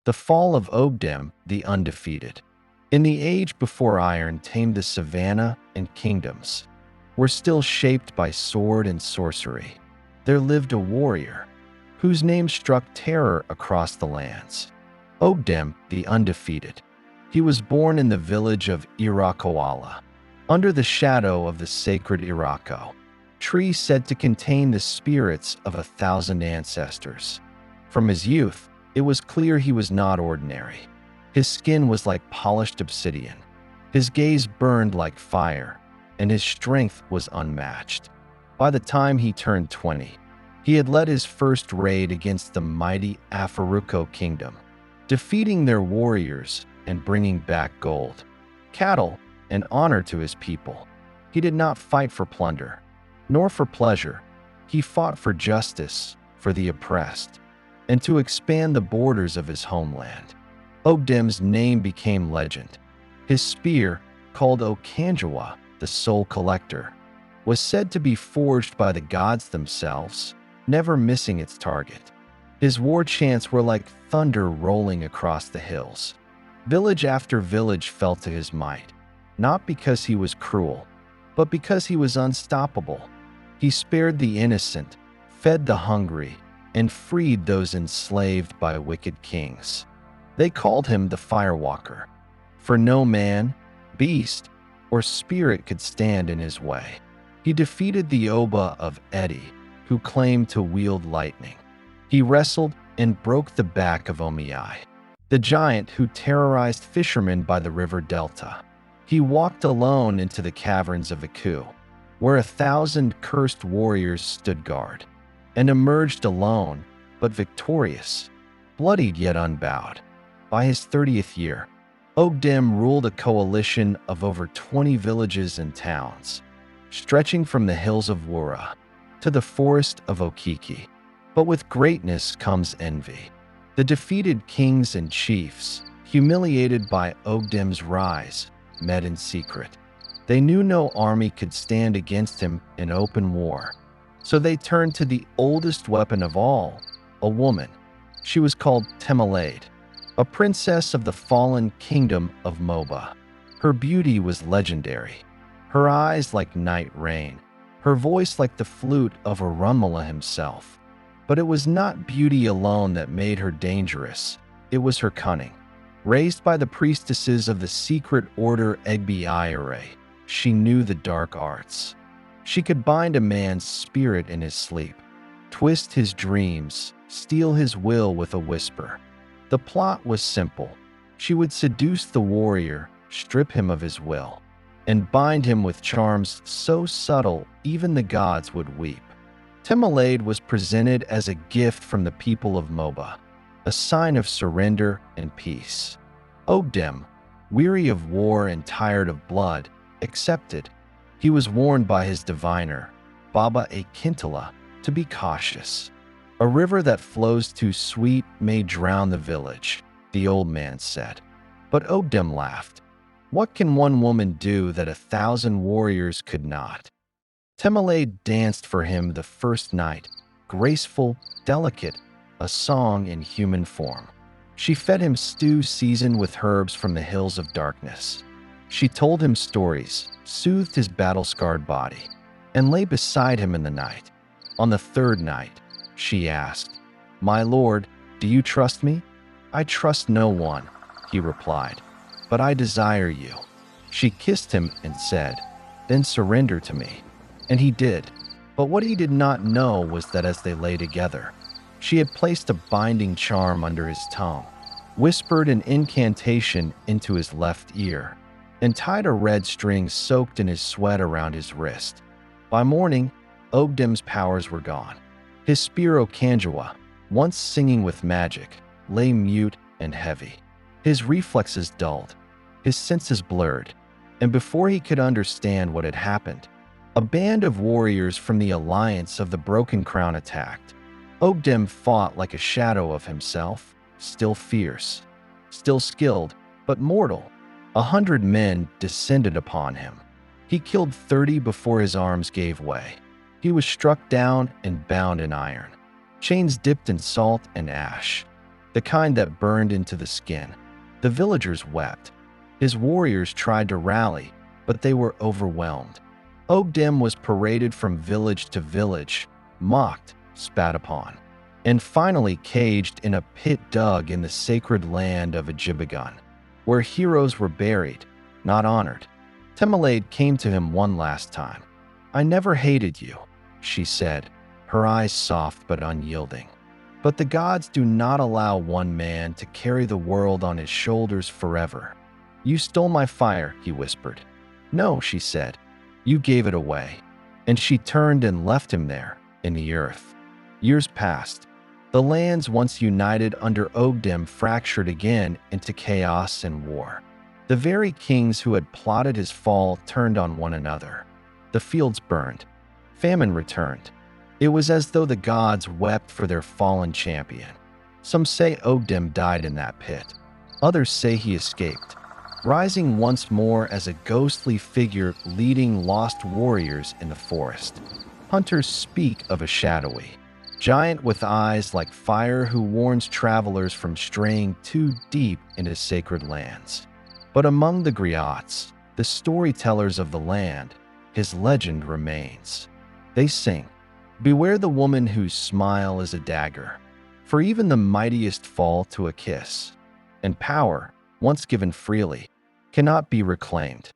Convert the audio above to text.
The fall of Ogedem, the Undefeated. In the age before iron tamed the savannah and kingdoms were still shaped by sword and sorcery, there lived a warrior whose name struck terror across the lands. Ogedem, the Undefeated. He was born in the village of Irakawala, under the shadow of the sacred Irako tree said to contain the spirits of 1,000 ancestors. From his youth, it was clear he was not ordinary. His skin was like polished obsidian. His gaze burned like fire, and his strength was unmatched. By the time he turned 20, he had led his first raid against the mighty Afaruko kingdom, defeating their warriors and bringing back gold, cattle, and honor to his people. He did not fight for plunder, nor for pleasure. He fought for justice, for the oppressed, and to expand the borders of his homeland. Ogedem's name became legend. His spear, called Okanjawa, the Soul Collector, was said to be forged by the gods themselves, never missing its target. His war chants were like thunder rolling across the hills. Village after village fell to his might, not because he was cruel, but because he was unstoppable. He spared the innocent, fed the hungry, and freed those enslaved by wicked kings. They called him the Firewalker, for no man, beast, or spirit could stand in his way. He defeated the Oba of Edi, who claimed to wield lightning. He wrestled and broke the back of Onyinye, the giant who terrorized fishermen by the river delta. He walked alone into the caverns of Iku, where 1,000 cursed warriors stood guard, and emerged alone, but victorious, bloodied yet unbowed. By his 30th year, Ogedem ruled a coalition of over 20 villages and towns, stretching from the hills of Wura to the forest of Okiki. But with greatness comes envy. The defeated kings and chiefs, humiliated by Ogedem's rise, met in secret. They knew no army could stand against him in open war, so they turned to the oldest weapon of all, a woman. She was called Temalade, a princess of the fallen kingdom of Moba. Her beauty was legendary, her eyes like night rain, her voice like the flute of Orunmila himself. But it was not beauty alone that made her dangerous, it was her cunning. Raised by the priestesses of the secret order Egbe, she knew the dark arts. She could bind a man's spirit in his sleep, twist his dreams, steal his will with a whisper. The plot was simple. She would seduce the warrior, strip him of his will, and bind him with charms so subtle even the gods would weep. Temalade was presented as a gift from the people of Moba, a sign of surrender and peace. Ogedem, weary of war and tired of blood, accepted. He was warned by his diviner, Baba Akintala, to be cautious. A river that flows too sweet may drown the village, the old man said. But Ogedem laughed. What can one woman do that 1,000 warriors could not? Temalade danced for him the first night, graceful, delicate, a song in human form. She fed him stew seasoned with herbs from the hills of darkness. She told him stories, soothed his battle-scarred body, and lay beside him in the night. On the third night, she asked, "My lord, do you trust me?" "I trust no one," he replied, "but I desire you." She kissed him and said, "Then surrender to me." And he did. But what he did not know was that as they lay together, she had placed a binding charm under his tongue, whispered an incantation into his left ear, and tied a red string soaked in his sweat around his wrist. By morning, Ogedem's powers were gone. His spear Okanjawa, once singing with magic, lay mute and heavy. His reflexes dulled, his senses blurred, and before he could understand what had happened, a band of warriors from the Alliance of the Broken Crown attacked. Ogedem fought like a shadow of himself, still fierce, still skilled, but mortal. 100 men descended upon him. He killed 30 before his arms gave way. He was struck down and bound in iron, chains dipped in salt and ash. the kind that burned into the skin. The villagers wept. His warriors tried to rally, but they were overwhelmed. Ogedem was paraded from village to village, mocked, spat upon, and finally caged in a pit dug in the sacred land of Ogedemgbe, where heroes were buried, not honored. Temelade came to him one last time. "I never hated you," she said, her eyes soft but unyielding. "But the gods do not allow one man to carry the world on his shoulders forever." "You stole my fire," he whispered. "No," she said, "you gave it away." And she turned and left him there, in the earth. Years passed. The lands once united under Ogedem fractured again into chaos and war. The very kings who had plotted his fall turned on one another. The fields burned. Famine returned. It was as though the gods wept for their fallen champion. Some say Ogedem died in that pit. Others say he escaped, rising once more as a ghostly figure leading lost warriors in the forest. Hunters speak of a shadowy giant with eyes like fire who warns travelers from straying too deep into sacred lands. But among the griots, the storytellers of the land, his legend remains. They sing, "Beware the woman whose smile is a dagger, for even the mightiest fall to a kiss, and power, once given freely, cannot be reclaimed."